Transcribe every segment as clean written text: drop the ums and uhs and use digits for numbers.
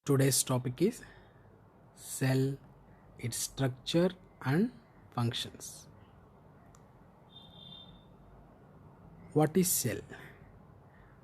Today's topic is cell, its structure and functions. What is cell?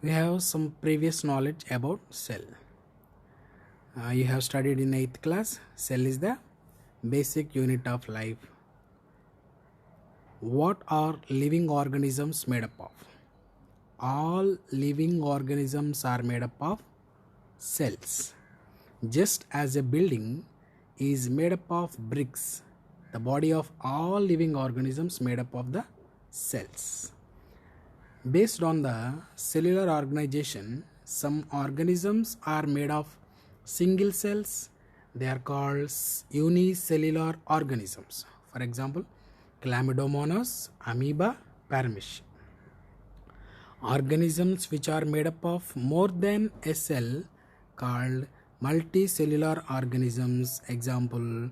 We have some previous knowledge about cell. You have studied in 8th class. Cell is the basic unit of life. What are living organisms made up of? All living organisms are made up of cells. Just as a building is made up of bricks, the body of all living organisms made up of the cells. Based on the cellular organization, some organisms are made of single cells. They are called unicellular organisms. For example, Chlamydomonas, amoeba, paramecia. Organisms which are made up of more than a cell called multicellular organisms, example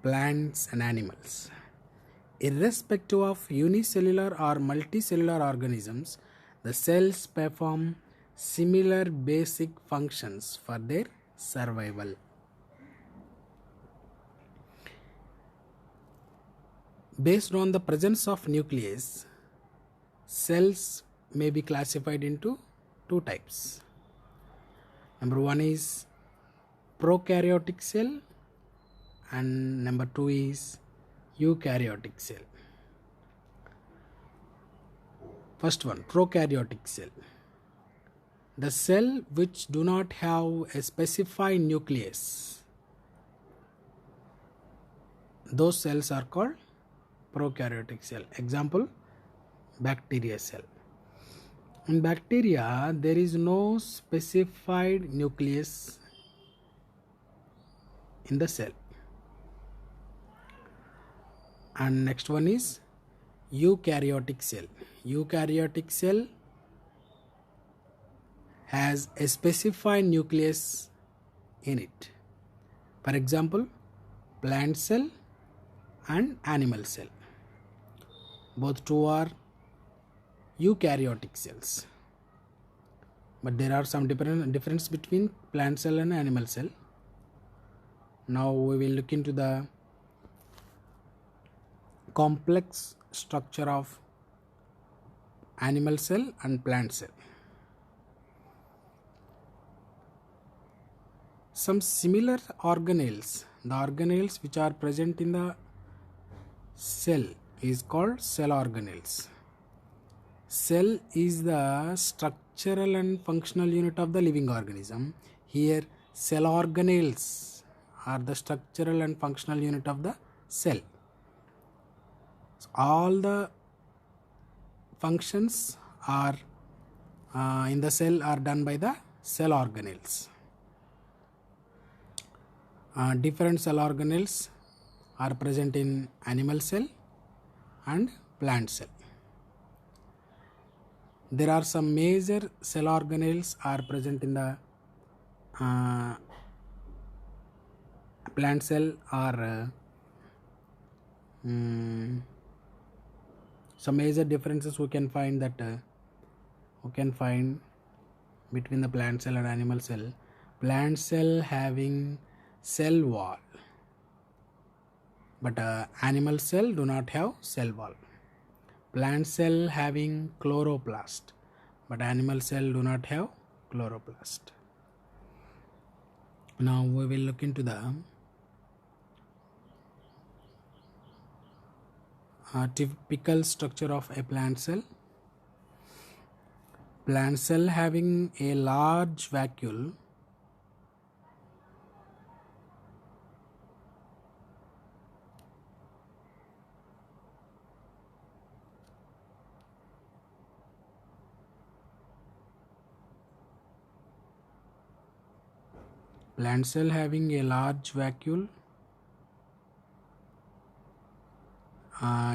plants and animals. Irrespective of unicellular or multicellular organisms, the cells perform similar basic functions for their survival. Based on the presence of nucleus, cells may be classified into two types. Number one is prokaryotic cell and number two is eukaryotic cell. First one, prokaryotic cell. The cell which do not have a specified nucleus, those cells are called prokaryotic cell. Example, bacteria cell. In bacteria, there is no specified nucleus in the cell. And next one is eukaryotic cell. Eukaryotic cell has a specified nucleus in it. For example, plant cell and animal cell. Both two are eukaryotic cells. But there are some difference between plant cell and animal cell. Now we will look into the complex structure of animal cell and plant cell. Some similar organelles, the organelles which are present in the cell is called cell organelles. Cell is the structural and functional unit of the living organism. Here cell organelles are the structural and functional unit of the cell. So all the functions are in the cell are done by the cell organelles. Different cell organelles are present in animal cell and plant cell. There are some major cell organelles are present in the plant cell or some major differences we can find between the plant cell and animal cell. Plant cell having cell wall, but animal cell do not have cell wall. Plant cell having chloroplast, but animal cell do not have chloroplast. Now we will look into the typical structure of a plant cell. Plant cell having a large vacuole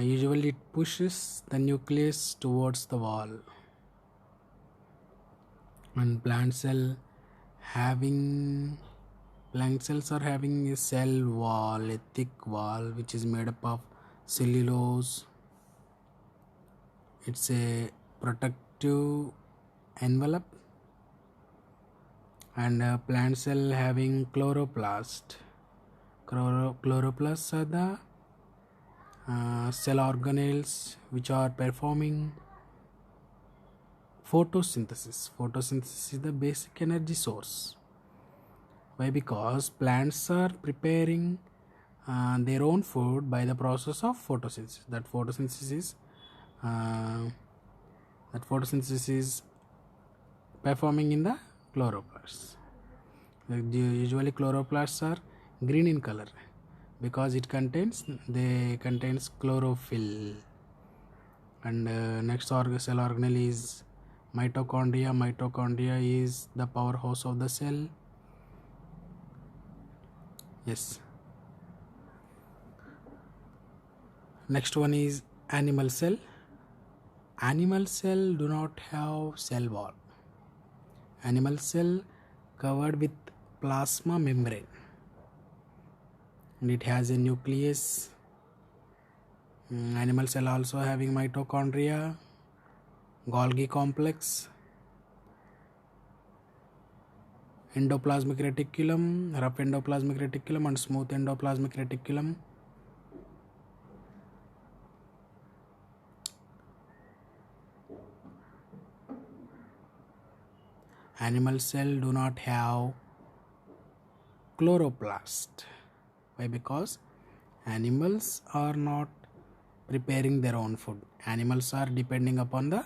usually it pushes the nucleus towards the wall, and plant cells are having a cell wall, a thick wall which is made up of cellulose. It's a protective envelope and plant cell having chloroplast. Chloroplasts are the cell organelles which are performing photosynthesis. Photosynthesis is the basic energy source. Why? Because plants are preparing their own food by the process of photosynthesis. That photosynthesis is performing in the chloroplasts. Usually chloroplasts are green in color because they contains chlorophyll. And next cell organelle is mitochondria. Mitochondria is the powerhouse of the cell. Yes. Next one is animal cell. Animal cell do not have cell wall. Animal cell covered with plasma membrane, and it has a nucleus. Animal cell also having mitochondria, Golgi complex, endoplasmic reticulum, rough endoplasmic reticulum and smooth endoplasmic reticulum. Animal cell do not have chloroplast. Why? Because animals are not preparing their own food. Animals are depending upon the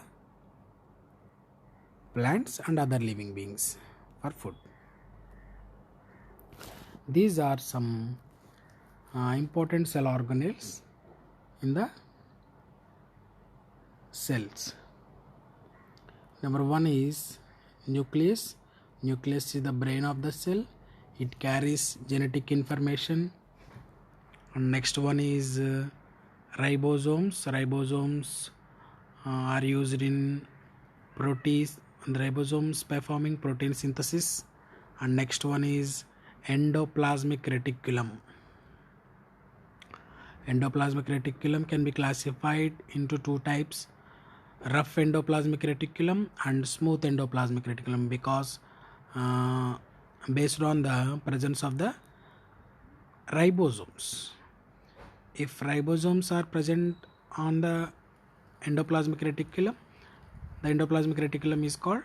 plants and other living beings for food. These are some important cell organelles in the cells. Number one is nucleus. Nucleus is the brain of the cell. It carries genetic information. And next one is ribosomes. Ribosomes are used in proteins, and ribosomes performing protein synthesis. And next one is endoplasmic reticulum. Endoplasmic reticulum can be classified into two types: rough endoplasmic reticulum and smooth endoplasmic reticulum, because based on the presence of the ribosomes. If ribosomes are present on the endoplasmic reticulum, the endoplasmic reticulum is called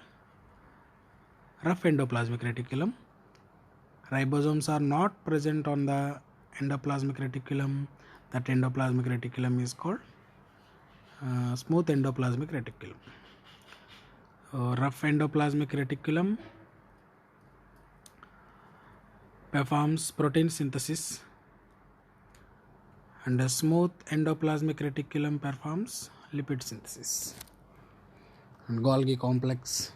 rough endoplasmic reticulum. Ribosomes are not present on the endoplasmic reticulum, that endoplasmic reticulum is called smooth endoplasmic reticulum. Rough endoplasmic reticulum performs protein synthesis, and a smooth endoplasmic reticulum performs lipid synthesis. And Golgi complex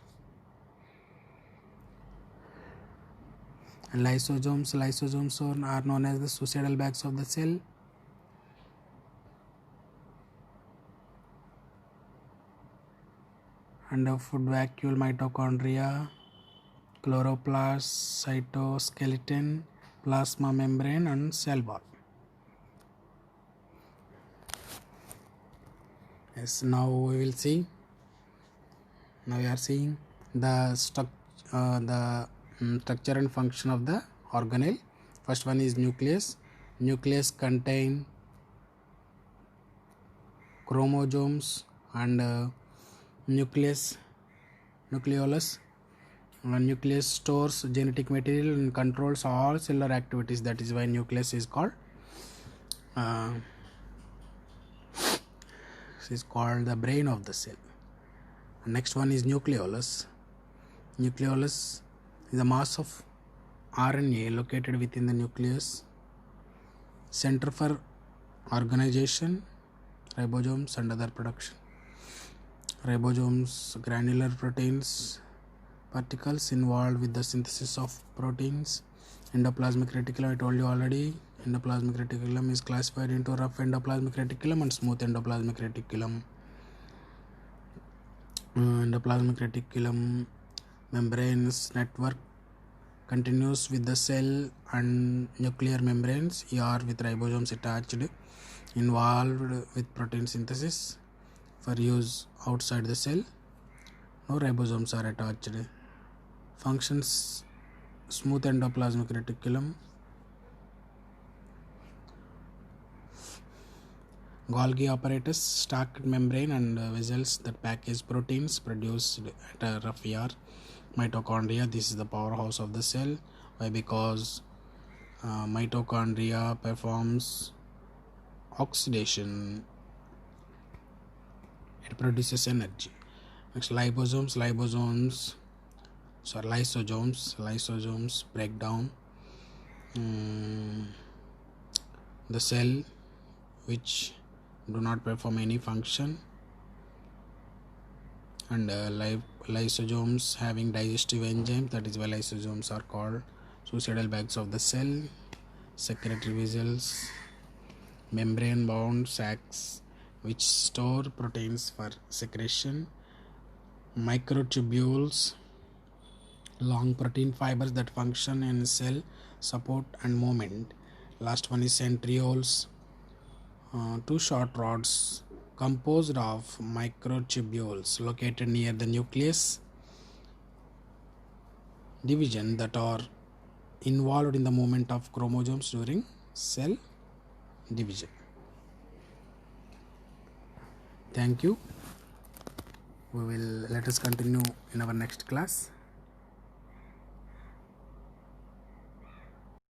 and lysosomes. Lysosomes are known as the suicidal bags of the cell. And a food vacuole, mitochondria, chloroplast, cytoskeleton, plasma membrane and cell wall. Yes, now we will see. Now we are seeing the structure and function of the organelle. First one is nucleus. Nucleus contain chromosomes and nucleolus. Nucleus stores genetic material and controls all cellular activities. That is why nucleus is called the brain of the cell. Next one is nucleolus. Nucleolus is a mass of RNA located within the nucleus. Center for organization, ribosomes and other production. Ribosomes, granular proteins, particles involved with the synthesis of proteins. Endoplasmic reticulum, I told you already. Endoplasmic reticulum is classified into rough endoplasmic reticulum and smooth endoplasmic reticulum. Endoplasmic reticulum membranes network continues with the cell and nuclear membranes ER with ribosomes attached, involved with protein synthesis for use outside the cell. No ribosomes are attached. Functions smooth endoplasmic reticulum, Golgi apparatus, stalked membrane and vessels that package proteins produced at a rough ER. Mitochondria, this is the powerhouse of the cell. Why? Because mitochondria performs oxidation, it produces energy. Next, lysosomes break down the cell which do not perform any function, and lysosomes having digestive enzymes, that is why lysosomes are called suicidal bags of the cell. Secretory vessels, membrane bound sacs which store proteins for secretion. Microtubules, long protein fibers that function in cell support and movement. Last one is centrioles, two short rods composed of microtubules located near the nucleus division that are involved in the movement of chromosomes during cell division. Thank you. Let us continue in our next class.